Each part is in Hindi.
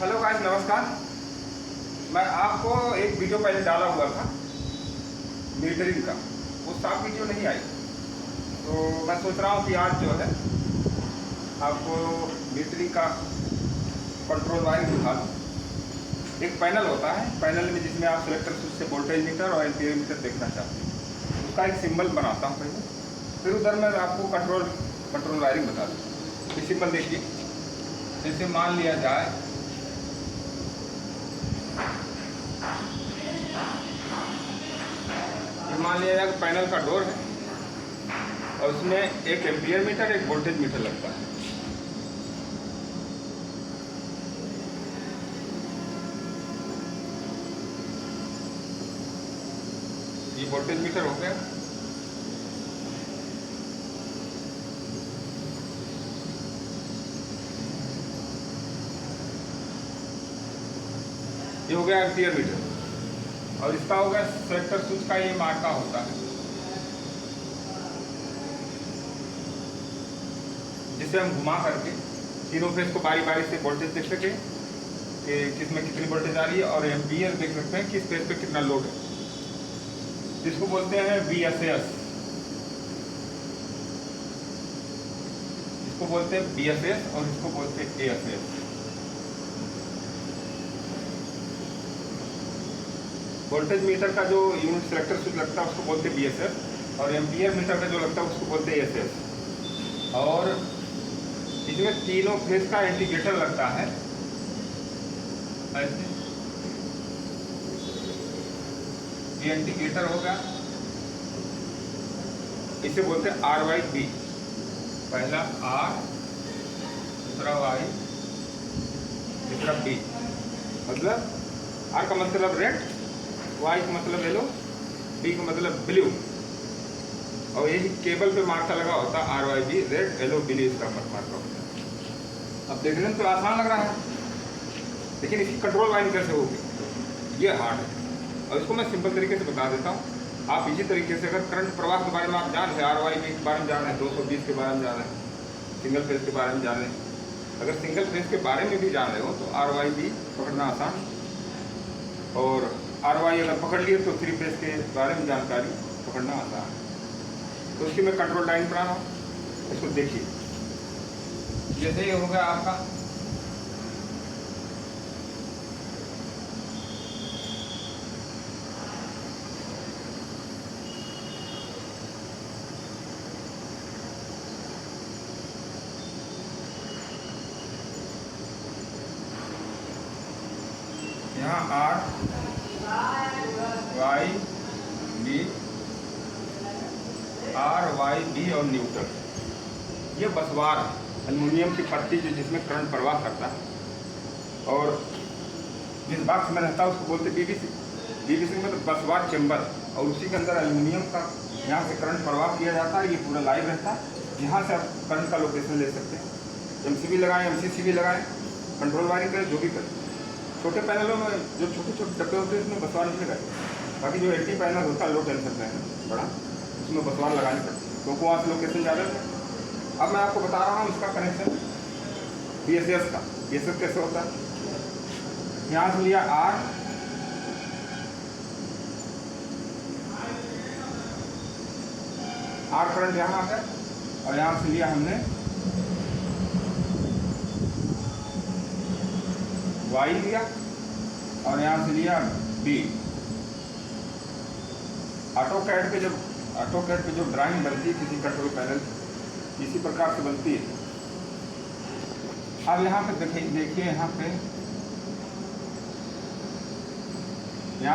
हेलो गाइस, नमस्कार। मैं आपको एक वीडियो पहले डाला हुआ था मीटरिंग का, वो साफ वीडियो नहीं आई, तो मैं सोच रहा हूँ कि आज जो है आपको मीटरिंग का कंट्रोल वायरिंग दिखा दूँ। एक पैनल होता है, पैनल में जिसमें आप सिलेक्टर स्विच से वोल्टेज मीटर और एम्पीयर मीटर देखना चाहते हैं, उसका एक सिंबल बनाता हूँ पहले, फिर उधर मैं आपको कंट्रोल वायरिंग बता दूँ। ये सिंबल देखिए, जैसे मान लिया जाए पैनल का डोर है और उसमें एक एम्पीयर मीटर, एक वोल्टेज मीटर लगता है। ये वोल्टेज मीटर हो गया। ये हो गया एम्पीयर मीटर और इसका हो गया सिलेक्टर स्विच का ये मार्का होता है, जिसे हम घुमा करके तीनों फेज को बारी बारी से वोल्टेज देख सके कि किसमें कितनी वोल्टेज आ रही है, और एम्पीयर देख सकते हैं किस फेज पे कितना लोड है, जिसको बोलते हैं VSS। इसको बोलते हैं VSS और इसको बोलते हैं ASS। वोल्टेज मीटर का जो यूनिट सिलेक्टर स्विच लगता है उसको बोलते हैं VSS, और एम्पीयर मीटर का जो लगता है उसको बोलते हैं ASS। और इसमें तीनों फेज का इंडिकेटर लगता है ऐसे। ये इंडिकेटर होगा, इसे बोलते हैं RYB। पहला R, दूसरा Y, तीसरा B। मतलब R का मतलब रेड, Y का मतलब येलो, B का मतलब ब्लू, और यही केबल पे मार्का लगा होता है RYB, रेड येलो ब्लू, इसका मार्का होता है। अब देखने में तो आसान लग रहा है, लेकिन इसकी कंट्रोल वायरिंग कैसे होगी ये हार्ड है, और इसको मैं सिंपल तरीके से बता देता हूँ। आप इसी तरीके से अगर करंट प्रवाह के बारे में आप जान रहे हैं, RYB के बारे में जान रहे हैं, 220 के बारे में जान रहे हैं, सिंगल फेज के बारे में जान रहे हैं, अगर सिंगल फेज के बारे में भी जान रहे हो तो RYB पकड़ना आसान, और RY अगर पकड़ लिए तो 3 फेज के बारे में जानकारी पकड़ना आसान है। तो उसकी मैं कंट्रोल लाइन बना रहा हूँ, इसको देखिए। जैसे ये होगा आपका यहाँ RYB और न्यूट्रल, ये बसवार है, एल्युमिनियम की पट्टी जो जिसमें करंट प्रवाह करता है, और जिस बॉक्स में रहता है उसको बोलते हैं BBC में तो बसवार चेंबर, और उसी के अंदर एल्युमिनियम का यहाँ से करंट प्रवाह किया जाता है। ये पूरा लाइव रहता है, यहाँ से आप करंट का लोकेशन ले सकते हैं। MCB लगाएं, MCCB लगाएं, कंट्रोल वायरिंग करें, जो भी करें। छोटे पैनलों में जो छोटे छोटे डब्बे होते हैं उसमें बसवार नहीं लगाए, बाकी जो LT पैनल होता है लो टेंशन पैनल बड़ा, उसमें बसवार लगानी पड़ती है, क्योंकि वहाँ से लोकेशन ज़्यादा है। अब मैं आपको बता रहा हूँ इसका कनेक्शन VSS का। VSS कैसे होता है, यहाँ से लिया R करंट यहाँ आ गया, और यहाँ से लिया हमने Y लिया, और यहाँ से लिया B। ऑटोकैड पे जो ड्राइंग बनती है किसी कंट्रोल पैनल इसी प्रकार से बनती है। अब यहाँ पे देखिए यहाँ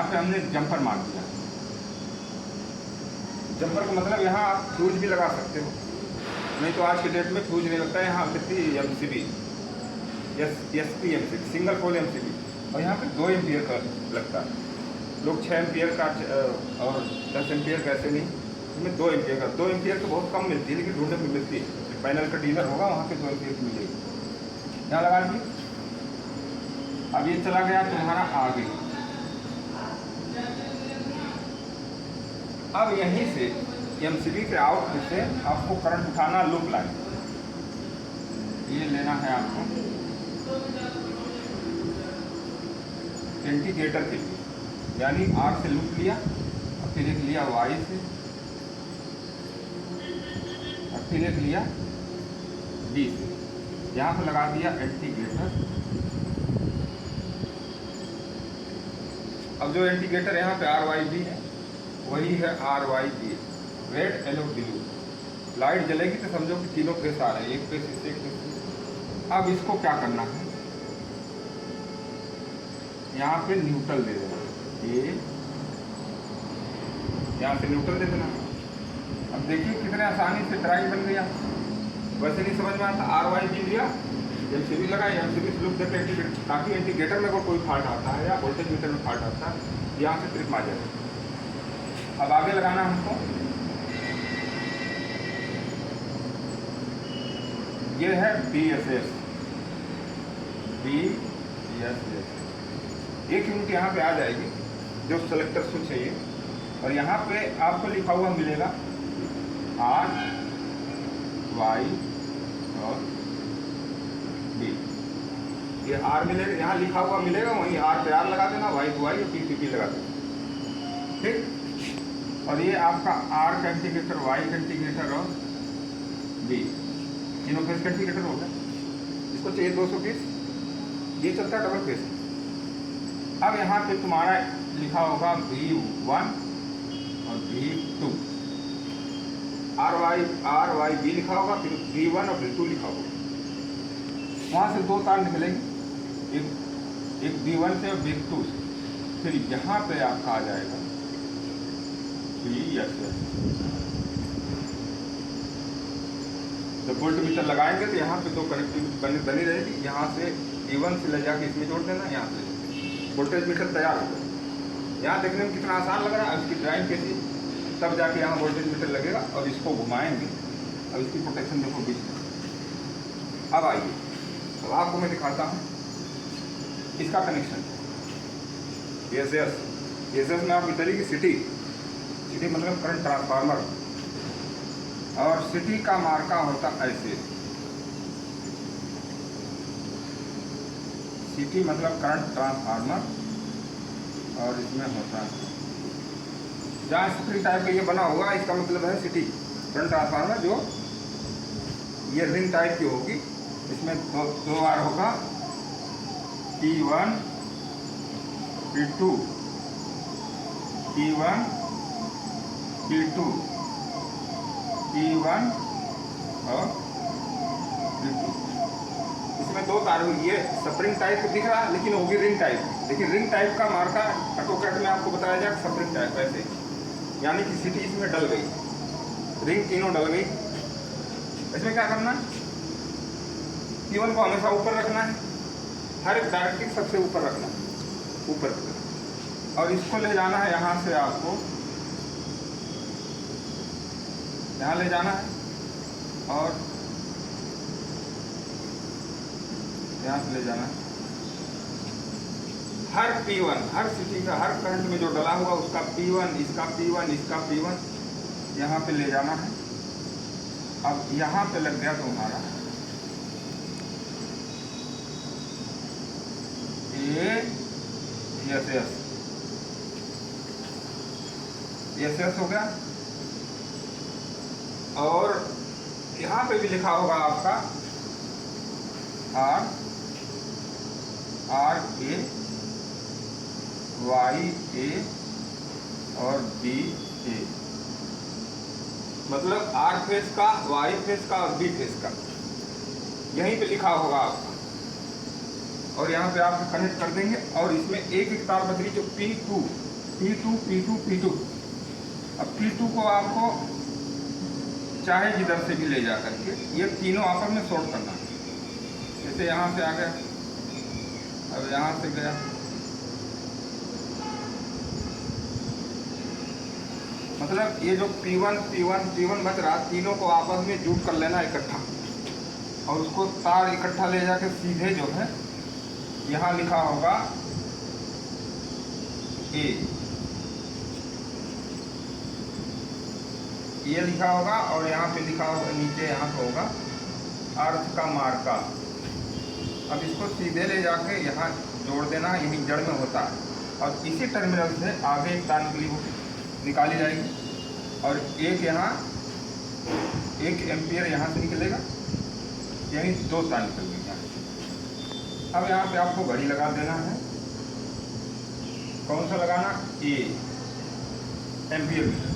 पे हमने जंपर मार दिया। जंपर का मतलब यहाँ आप फ्यूज भी लगा सकते हो, नहीं तो आज के डेट में फ्यूज नहीं लगता है। यहाँ लगती है MCB, SP MCB, single pole MCB, और यहाँ पे 2 एम्पियर का लगता है। लोग 6 एम्पियर का और 10 एम्पियर का, ऐसे नहीं, इसमें 2 एम्पियर का। 2 एम्पियर तो बहुत कम मिलती है, लेकिन ढूंढने में मिलती है। पैनल का डीलर होगा वहाँ पे 2 एम्पियर की मिलेगी। यहाँ लगा दी। अब ये चला गया तुम्हारा आगे। अब यहीं से MCB के आउटपुट से आपको करंट उठाना, लूप लाइन ये लेना है आपको। इंटीग्रेटर के लिए, यानी आर से लूप लिया और फिर एक लिया वाई से और फिर एक लिया बी से, यहाँ पर लगा दिया इंटीग्रेटर। अब जो इंटीग्रेटर यहाँ पे आर वाई बी है वही है R Y B, red yellow blue. Light जलेगी तो समझो कि तीनों फेस आ रहे हैं, एक फेस इससे एक फेस से। अब इसको क्या करना है, यहाँ पे न्यूट्रल दे देना, ये यहाँ से न्यूट्रल दे देना। अब देखिए कितने आसानी से ड्राइंग बन गया। वैसे नहीं समझ में आता, आर वाई बी लिया, एमसीबी लगाए, एमसीबी स्लूप देते इंटीग्रेटर, ताकि इंटीग्रेटर में अगर कोई फॉल्ट आता है या वोल्टेज मीटर में फॉल्ट आता है यहाँ से ट्रिप मार जाए। अब आगे लगाना हमको, ये है BSS, एक यूनिट यहाँ पे आ जाएगी जो सेलेक्टर स्विच है ये, और यहाँ पे आपको लिखा हुआ मिलेगा आर वाई और बी। ये आर मिलेगा, यहाँ लिखा हुआ मिलेगा, वहीं आर पे आर लगा देना, वाई पे वाई और पी पे पी लगा देना, ठीक। और ये आपका आर का इंटीग्रेटर, वाई का इंटीग्रेटर और बी, तीनों फेस का इंटीग्रेटर हो गया। इसको चाहिए 220, ये चलता है डबल फेस। अब यहाँ पे तुम्हारा लिखा होगा V1 और V2, आर वाई बी लिखा होगा, फिर V1 और V2 लिखा होगा। वहाँ से दो तार निकलेंगे, एक V1 से और V2 से, फिर यहाँ पे आपका आ जाएगा BSS। जब वोल्ट मीटर लगाएंगे तो यहाँ पे दो कनेक्टिविटी बनी रहेगी, यहाँ से V1 से ले जाके इसमें जोड़ देना, यहाँ से वोल्टेज मीटर तैयार हो गया। यहाँ देखने में कितना आसान लग रहा है, इसकी ड्राइंग कैसी, तब जाके यहाँ वोल्टेज मीटर लगेगा और इसको घुमाएंगे। अब इसकी प्रोटेक्शन देखो बीच में। अब आइए, तो आपको मैं दिखाता हूँ इसका कनेक्शन। एस में आप इधर की सिटी मतलब करंट ट्रांसफार्मर, और सिटी का मार्का होता ऐसे, सिटी मतलब करंट ट्रांसफार्मर, और इसमें होता है जहाँ स्प्रिंग टाइप का ये बना होगा, इसका मतलब है सिटी करंट ट्रांसफार्मर, जो ये रिंग टाइप की होगी। इसमें दो वायर होगा, P1 P2, P1 P2, P1 और P2। इसमें दो तार हुई, ये स्प्रिंग टाइप दिख रहा है लेकिन होगी रिंग टाइप। लेकिन रिंग टाइप का मार्का ऑटोकैड में आपको बताया जाए स्प्रिंग टाइप ऐसे, यानी कि सिटी इसमें डल गई, रिंग तीनों डल गई। इसमें क्या करना है, P1 को हमेशा ऊपर रखना है, हर एक डायरेक्टिव सबसे ऊपर रखना है, ऊपर, और इसको ले जाना है यहाँ से, आपको यहाँ ले जाना है और यहाँ से ले जाना है। हर P1, हर सिटी का हर करंट में जो डला हुआ उसका P1, इसका P1, इसका P1 यहाँ पे ले जाना है। अब यहाँ पे लग गया तुम्हारा एस हो गया, और यहाँ पे भी लिखा होगा आपका आर ए, वाई ए और बी ए, मतलब आर फेस का, वाई फेस का और बी फेस का, यहीं पे लिखा होगा आपका। और यहाँ पे आप कनेक्ट कर देंगे, और इसमें एक एक तार बच रही जो P2। अब P2 को आपको चाहे जिधर से भी ले जा करके ये तीनों आपस में शॉर्ट करना है। जैसे यहाँ से आ गया, अब यहाँ से गया, मतलब ये जो P1 बच रहा, तीनों को आपस में जुट कर लेना इकट्ठा, और उसको तार इकट्ठा ले जाके सीधे जो है यहाँ लिखा होगा ए, ये लिखा होगा, और यहाँ पे लिखा होगा नीचे, यहाँ पे होगा अर्थ का मार्का। अब इसको सीधे ले जाके यहाँ जोड़ देना, यही जड़ में होता है। और इसी टर्मिनल से आगे एक तार निकली वो निकाली जाएगी और एक यहाँ 1 एम्पियर यहाँ से निकलेगा, यानी 2 तार निकल गई यहाँ। अब यहाँ पे आपको घड़ी लगा देना है। कौन सा लगाना? A ampere meter.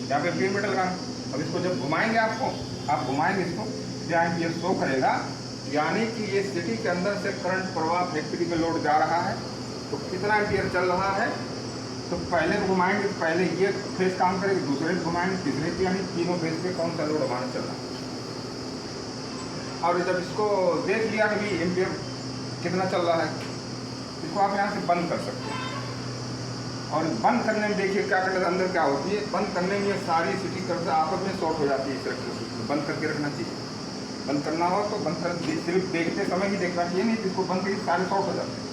यहाँ पे एम्पियर मीटर लगाना। अब इसको जब घुमाएंगे आप घुमाएंगे इसको, यहाँ एम्पियर शो करेगा, यानी कि ये सिटी के अंदर से करंट प्रवाह फैक्ट्री में लोड जा रहा है। तो कितना एम्पियर चल रहा है, तो पहले घुमाएंगे, पहले ये फेस काम करेगी, दूसरे घुमाएंगे, तीसरे पे, यानी तीनों फेस पे कौन सा लोड हमारा चल रहा है। और जब इसको देख लिया कि एम्पियर कितना चल रहा है, इसको आप यहाँ से बंद कर सकते हैं। और बंद करने में देखिए क्या करते हैं, अंदर क्या होती है, बंद करने में ये सारी सिटी कर आपस में शॉर्ट हो जाती है। इस इलेक्ट्रिसिटी बंद करके रखना चाहिए। बंद करना हो तो बंद कर, सिर्फ देखते समय ही देखना चाहिए, नहीं इसको बंद करके सारे शॉर्ट हो जाते हैं।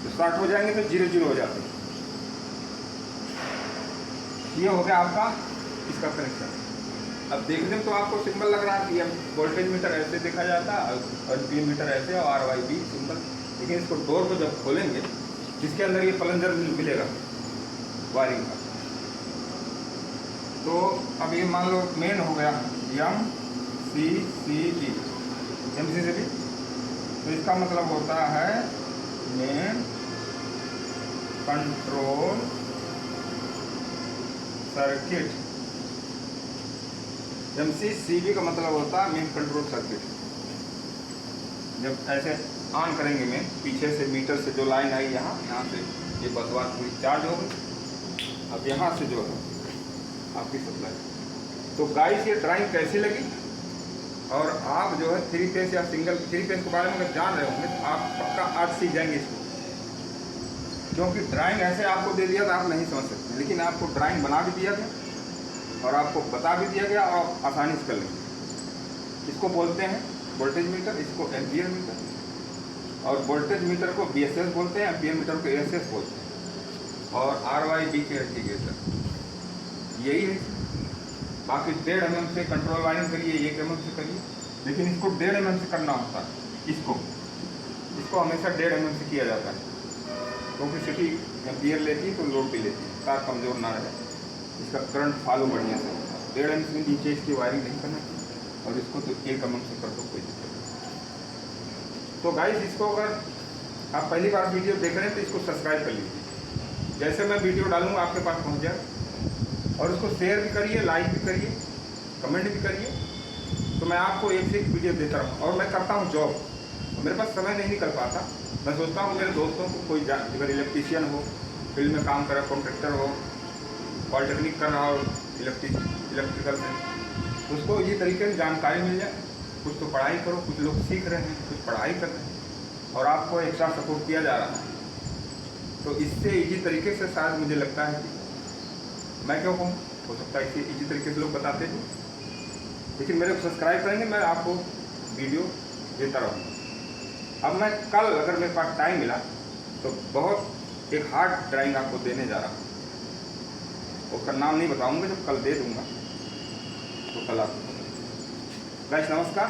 तो शॉर्ट हो जाएंगे तो 0 हो जाते हैं। ये हो गया आपका इसका कनेक्शन। अब देखने में तो आपको सिंबल लग रहा है कि वोल्टेज मीटर ऐसे देखा जाता है और पी मीटर ऐसे और RYB सिंबल, लेकिन इसको डोर को जब खोलेंगे जिसके अंदर ये प्लंजर मिलेगा वायरिंग का, तो अब ये मान लो मेन हो गया MCCB, MCCB, तो इसका मतलब होता है मेन कंट्रोल सर्किट। MCCB का मतलब होता है मेन कंट्रोल सर्किट। जब ऐसे ऑन करेंगे में पीछे से मीटर से जो लाइन आई यहाँ से ये बस बात पूरी चार्ज हो गई। अब यहाँ से जो है आपकी सप्लाई। तो गाइस ये ड्राइंग कैसी लगी, और आप जो है 3 फेस या सिंगल 3 फेस के बारे में अगर जान रहे होंगे तो आप पक्का आज सीख जाएंगे इसको, क्योंकि ड्राइंग ऐसे आपको दे दिया तो आप नहीं समझ सकते, लेकिन आपको ड्राइंग बना भी दिया गया और आपको बता भी दिया गया और आसानी से कर लेंगे। इसको बोलते हैं वोल्टेज मीटर, इसको एम्पियर मीटर, और वोल्टेज मीटर को BSS बोलते हैं, एम्पियर मीटर को ASS बोलते हैं, और RYB के इंडिकेटर यही है। बाकी 1.5 mm से कंट्रोल वायरिंग करिए, 1 mm से करिए, लेकिन इसको 1.5 mm से करना होता है। इसको हमेशा 1.5 mm से किया जाता है, क्योंकि सिटी एम्पियर लेती है तो लोड भी लेती है, तार कमजोर ना रहे, इसका करंट फॉलो बढ़िया से। 1.5 mm से नीचे इसकी वायरिंग नहीं करना चाहिए, और इसको तो 1 mm से कर दो, कोई दिक्कत नहीं। तो गाइस इसको अगर आप पहली बार वीडियो देख रहे हैं तो इसको सब्सक्राइब कर लीजिए, जैसे मैं वीडियो डालूंगा आपके पास पहुंच जाए, और उसको शेयर भी करिए, लाइक भी करिए, कमेंट भी करिए। तो मैं आपको एक से एक वीडियो देता रहूँ। और मैं करता हूँ जॉब, मेरे पास समय नहीं निकल पाता, मैं सोचता हूँ मेरे दोस्तों को कोई अगर इलेक्ट्रीशियन हो, फील्ड में काम कर रहा, कॉन्ट्रैक्टर हो, पॉलिटेक्निक कर रहा हो इलेक्ट्रिकल से, तो उसको इसी तरीके से जानकारी मिल जाए। कुछ तो पढ़ाई करो, कुछ लोग सीख रहे हैं, कुछ पढ़ाई कर रहे हैं, और आपको एक्स्ट्रा सपोर्ट किया जा रहा है। तो इससे इजी तरीके से शायद मुझे लगता है कि मैं क्यों कहूँ, हो सकता है इसी तरीके से लोग बताते हैं, लेकिन मेरे को सब्सक्राइब करेंगे, मैं आपको वीडियो देता रहूँगा। अब मैं कल अगर मेरे पास टाइम मिला तो बहुत एक हार्ड ड्राइंग आपको देने जा रहा हूँ, उसका नाम नहीं बताऊँगा, जब कल दे दूँगा तो कल आपको। गाइस नमस्कार।